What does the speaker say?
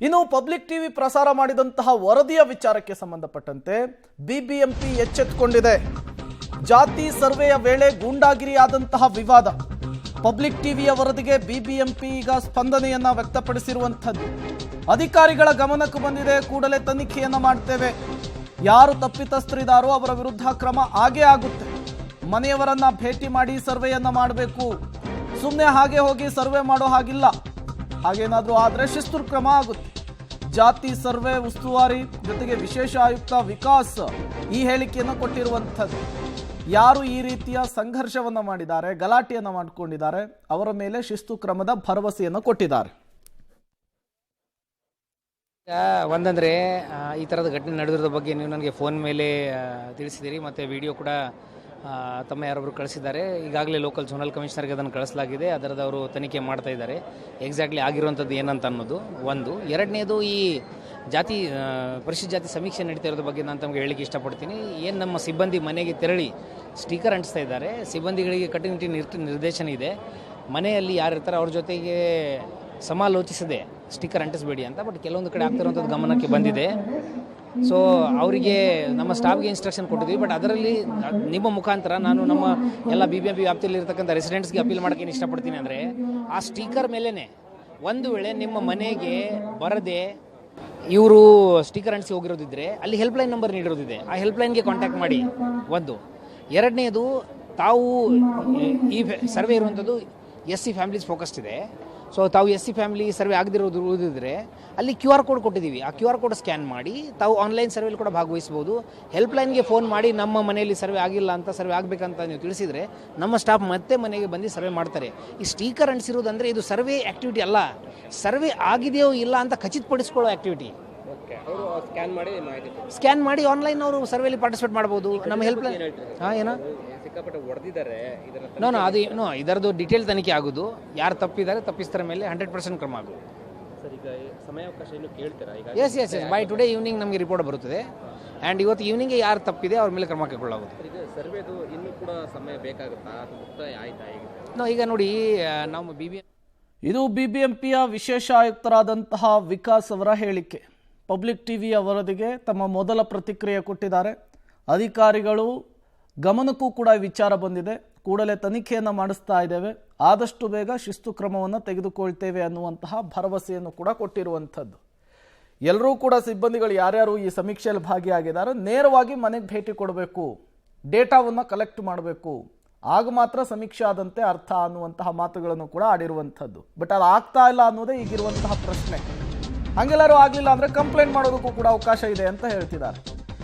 ಇನ್ನು public TV ಪ್ರಸಾರ ಮಾಡಿದಂತಹ ವರದಿಯ ವಿಚಾರಕ್ಕೆ ಸಂಬಂಧಪಟ್ಟಂತೆ ಬಿಬಿಎಂಪಿ ಎಚ್ಚೆತ್ತುಕೊಂಡಿದೆ. ಜಾತಿ ಸರ್ವೆಯ ವೇಳೆ ಗೂಂಡಾಗಿರಿಯಾದಂತಹ ವಿವಾದ. ಪಬ್ಲಿಕ್ ಟಿವಿಯ ವರದಿಗೆ ಬಿಬಿಎಂಪಿ ಈಗ ಸ್ಪಂದನೆಯನ್ನ ವ್ಯಕ್ತಪಡಿಸಿರುವಂಥದ್ದು. ಅಧಿಕಾರಿಗಳ ಗಮನಕ್ಕೆ ಬಂದಿದೆ, ಕೂಡಲೇ ತನಿಖೆಯನ್ನ ಮಾಡ್ತೇವೆ. ಯಾರು ತಪ್ಪಿತಸ್ಥರಿದ್ದಾರೋ ಅವರ ವಿರುದ್ಧ ಕ್ರಮ ಆಗೇ ಆಗುತ್ತೆ. ಮನೆಯವರನ್ನ ಭೇಟಿ ಮಾಡಿ ಸರ್ವೆಯನ್ನ ಮಾಡಬೇಕು. ಸುಮ್ಮನೆ ಹಾಗೆ ಹೋಗಿ ಸರ್ವೆ ಮಾಡೋ ಹಾಗಿಲ್ಲ. ಹಾಗೇನಾದ್ರೂ ಆದರೆ ಶಿಸ್ತು ಕ್ರಮ ಆಗುತ್ತೆ. ಜಾತಿ ಸರ್ವೆ ಉಸ್ತುವಾರಿ ಜೊತೆಗೆ ವಿಶೇಷ ಆಯುಕ್ತ ವಿಕಾಸ್ ಈ ಹೇಳಿಕೆಯನ್ನು ಕೊಟ್ಟಿರುವಂಥದ್ದು. ಯಾರು ಈ ರೀತಿಯ ಸಂಘರ್ಷವನ್ನು ಮಾಡಿದ್ದಾರೆ, ಗಲಾಟೆಯನ್ನು ಮಾಡಿಕೊಂಡಿದ್ದಾರೆ, ಅವರ ಮೇಲೆ ಶಿಸ್ತು ಕ್ರಮದ ಭರವಸೆಯನ್ನು ಕೊಟ್ಟಿದ್ದಾರೆ. ಒಂದಂದರೆ ಈ ಥರದ ಘಟನೆ ನಡೆದಿರೋ ಬಗ್ಗೆ ನೀವು ನನಗೆ ಫೋನ್ ಮೇಲೆ ತಿಳಿಸಿದ್ದೀರಿ, ಮತ್ತು ವಿಡಿಯೋ ಕೂಡ ತಮ್ಮ ಯಾರೊಬ್ಬರು ಕಳಿಸಿದ್ದಾರೆ. ಈಗಾಗಲೇ ಲೋಕಲ್ ಝೋನಲ್ ಕಮಿಷನರ್ಗೆ ಅದನ್ನು ಕಳಿಸಲಾಗಿದೆ. ಅದರದವರು ತನಿಖೆ ಮಾಡ್ತಾ ಇದ್ದಾರೆ ಎಕ್ಸಾಕ್ಟ್ಲಿ ಆಗಿರುವಂಥದ್ದು ಏನಂತ ಅನ್ನೋದು ಒಂದು. ಎರಡನೇದು, ಈ ಜಾತಿ ಪರಿಶಿಷ್ಟ ಜಾತಿ ಸಮೀಕ್ಷೆ ನಡೀತಾ ಇರೋದ್ರ ಬಗ್ಗೆ ನಾನು ತಮಗೆ ಹೇಳಲಿಕ್ಕೆ ಇಷ್ಟಪಡ್ತೀನಿ. ಏನು ನಮ್ಮ ಸಿಬ್ಬಂದಿ ಮನೆಗೆ ತೆರಳಿ ಸ್ಟಿಕರ್ ಅಂಟಿಸ್ತಾ ಇದ್ದಾರೆ, ಸಿಬ್ಬಂದಿಗಳಿಗೆ ಕಟ್ಟುನಿಟ್ಟಿನ ನಿರ್ದೇಶನ ಇದೆ. ಮನೆಯಲ್ಲಿ ಯಾರಿರ್ತಾರೆ ಅವ್ರ ಜೊತೆಗೆ ಸಮಾಲೋಚಿಸದೆ ಸ್ಟಿಕರ್ ಅಂಟಿಸಬೇಡಿ ಅಂತ. ಬಟ್ ಕೆಲವೊಂದು ಕಡೆ ಆಗ್ತಿರುವಂಥದ್ದು ಗಮನಕ್ಕೆ ಬಂದಿದೆ. ಸೊ ಅವರಿಗೆ ನಮ್ಮ ಸ್ಟಾಫ್ಗೆ ಇನ್ಸ್ಟ್ರಕ್ಷನ್ ಕೊಟ್ಟಿದ್ವಿ. ಬಟ್ ಅದರಲ್ಲಿ ನಿಮ್ಮ ಮುಖಾಂತರ ನಾನು ನಮ್ಮ ಎಲ್ಲ BBMP ವ್ಯಾಪ್ತಿಯಲ್ಲಿ ಇರತಕ್ಕಂಥ ರೆಸಿಡೆಂಟ್ಸ್ಗೆ ಅಪೀಲ್ ಮಾಡೋಕ್ಕೆ ಇಷ್ಟಪಡ್ತೀನಿ. ಅಂದರೆ ಆ ಸ್ಟಿಕರ್ ಮೇಲೇ ಒಂದು ವೇಳೆ ನಿಮ್ಮ ಮನೆಗೆ ಬರದೆ ಇವರು ಸ್ಟಿಕರ್ ಅಂಟಿಸಿ ಹೋಗಿರೋದಿದ್ರೆ ಅಲ್ಲಿ ಹೆಲ್ಪ್ಲೈನ್ ನಂಬರ್ ನೀಡಿರೋದಿದೆ, ಆ ಹೆಲ್ಪ್ಲೈನ್ಗೆ ಕಾಂಟ್ಯಾಕ್ಟ್ ಮಾಡಿ. ಒಂದು. ಎರಡನೇದು, ತಾವು ಈ ಸರ್ವೆ ಇರುವಂಥದ್ದು SC ಫ್ಯಾಮಿಲೀಸ್ ಫೋಕಸ್ಡ್ ಇದೆ. ಸೊ ತಾವು SC ಫ್ಯಾಮಿಲಿ ಸರ್ವೆ ಆಗದಿರೋದಿದ್ರೆ ಅಲ್ಲಿ QR ಕೋಡ್ ಕೊಟ್ಟಿದ್ದೀವಿ. ಆ QR ಕೋಡ್ ಸ್ಕ್ಯಾನ್ ಮಾಡಿ ತಾವು ಆನ್ಲೈನ್ ಸರ್ವೆಲಿ ಕೂಡ ಭಾಗವಹಿಸ್ಬೋದು. ಹೆಲ್ಪ್ಲೈನ್ಗೆ ಫೋನ್ ಮಾಡಿ ನಮ್ಮ ಮನೆಯಲ್ಲಿ ಸರ್ವೆ ಆಗಿಲ್ಲ ಅಂತ, ಸರ್ವೆ ಆಗಬೇಕಂತ ನೀವು ತಿಳಿಸಿದರೆ ನಮ್ಮ ಸ್ಟಾಫ್ ಮತ್ತೆ ಮನೆಗೆ ಬಂದು ಸರ್ವೆ ಮಾಡ್ತಾರೆ. ಈ ಸ್ಟಿಕರ್ ಅಂಟಿಸಿರೋದಂದರೆ ಇದು ಸರ್ವೆ ಆ್ಯಕ್ಟಿವಿಟಿ ಅಲ್ಲ, ಸರ್ವೆ ಆಗಿದೆಯೋ ಇಲ್ಲ ಅಂತ ಖಚಿತಪಡಿಸ್ಕೊಳ್ಳೋ ಆ್ಯಕ್ಟಿವಿಟಿ. ಸ್ಕ್ಯಾನ್ ಮಾಡಿ ಆನ್ಲೈನ್ ಅವರು ಸರ್ವೆಲಿ ಪಾರ್ಟಿಸಿಪೇಟ್ ಮಾಡ್ಬೋದು. ನಮ್ಮ ಹೆಲ್ಪ್ಲೈನ್ ಏನೋ ಇದರದ್ದು ಡೀಟೇಲ್ ತನಿಖೆ ಆಗೋದು. ಯಾರು ತಪ್ಪಿದ್ದಾರೆ ತಪ್ಪಿಸ್ತರ ಮೇಲೆ 100% ಕ್ರಮ ಆಗೋದು. Yes yes yes by today evening ನಮಗೆ ರಿಪೋರ್ಟ್ ಬರುತ್ತದೆ. ಆ್ಯಂಡ್ ಇವತ್ತು ಈವ್ನಿಂಗ್ಗೆ ಯಾರು ತಪ್ಪಿದೆ ಅವ್ರ ಮೇಲೆ ಕ್ರಮ ಕೈಗೊಳ್ಳಾಗುತ್ತೆ. ಈಗ ನೋಡಿ, ನಾವು ಇದು ಬಿಬಿಎಂಪಿಯ ವಿಶೇಷ ಆಯುಕ್ತರಾದಂತಹ ವಿಕಾಸ್ ಅವರ ಹೇಳಿಕೆ. ಪಬ್ಲಿಕ್ ಟಿವಿಯ ವರದಿಗೆ ತಮ್ಮ ಮೊದಲ ಪ್ರತಿಕ್ರಿಯೆ ಕೊಟ್ಟಿದ್ದಾರೆ. ಅಧಿಕಾರಿಗಳು ಗಮನಕ್ಕೂ ಕೂಡ ವಿಚಾರ ಬಂದಿದೆ, ಕೂಡಲೇ ತನಿಖೆಯನ್ನು ಮಾಡಿಸ್ತಾ ಇದ್ದೇವೆ, ಆದಷ್ಟು ಬೇಗ ಶಿಸ್ತು ಕ್ರಮವನ್ನು ತೆಗೆದುಕೊಳ್ತೇವೆ ಅನ್ನುವಂತಹ ಭರವಸೆಯನ್ನು ಕೂಡ ಕೊಟ್ಟಿರುವಂಥದ್ದು. ಎಲ್ಲರೂ ಕೂಡ ಸಿಬ್ಬಂದಿಗಳು ಯಾರ್ಯಾರು ಈ ಸಮೀಕ್ಷೆಯಲ್ಲಿ ಭಾಗಿಯಾಗಿದ್ದಾರೆ ನೇರವಾಗಿ ಮನೆಗೆ ಭೇಟಿ ಕೊಡಬೇಕು, ಡೇಟಾವನ್ನು ಕಲೆಕ್ಟ್ ಮಾಡಬೇಕು, ಆಗ ಮಾತ್ರ ಸಮೀಕ್ಷೆ ಆದಂತೆ ಅರ್ಥ ಅನ್ನುವಂತಹ ಮಾತುಗಳನ್ನು ಕೂಡ ಆಡಿರುವಂಥದ್ದು. ಬಟ್ ಅದು ಆಗ್ತಾ ಇಲ್ಲ ಅನ್ನೋದೇ ಈಗಿರುವಂತಹ ಪ್ರಶ್ನೆ. ಹಂಗೆಲ್ಲರೂ ಆಗಲಿಲ್ಲ ಅಂದರೆ ಕಂಪ್ಲೇಂಟ್ ಮಾಡೋದಕ್ಕೂ ಕೂಡ ಅವಕಾಶ ಇದೆ ಅಂತ ಹೇಳ್ತಿದ್ದಾರೆ.